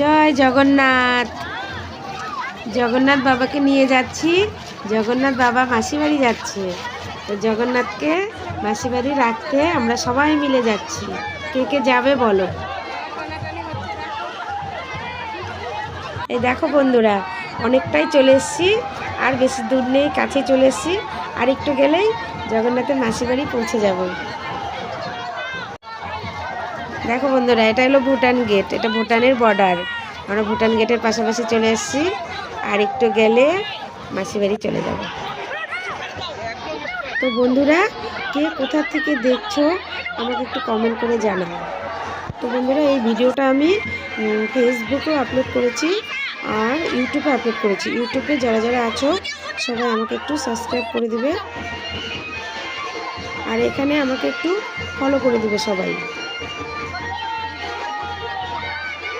জয় জগন্নাথ। জগন্নাথ বাবাকে নিয়ে যাচ্ছি। জগন্নাথ বাবা মাসি বাড়ি যাচ্ছে, তো জগন্নাথকে মাসি বাড়ি রাখতে আমরা সবাই মিলে যাচ্ছি। কে কে যাবে বলো? এই দেখো বন্ধুরা, অনেকটাই চলে এসেছি, আর বেশি দূর নেই, কাছে চলে এসেছি। আর একটু গেলেই জগন্নাথের মাসি বাড়ি পৌঁছে যাব। দেখো বন্ধুরা, এটা হলো ভুটান গেট, এটা ভুটানের বর্ডার। আমরা ভুটান গেটের পাশাপাশি চলে এসেছি, আর একটু গেলে মাসি বাড়ি চলে যাব। তো বন্ধুরা, কে কোথা থেকে দেখছো আমাকে একটু কমেন্ট করে জানাও। তো বন্ধুরা, এই ভিডিওটা আমি ফেসবুকেও আপলোড করেছি আর ইউটিউবে আপলোড করেছি। ইউটিউবে যারা যারা আছো সবাই আমাকে একটু সাবস্ক্রাইব করে দিবে, আর এখানে আমাকে একটু ফলো করে দিবে সবাই।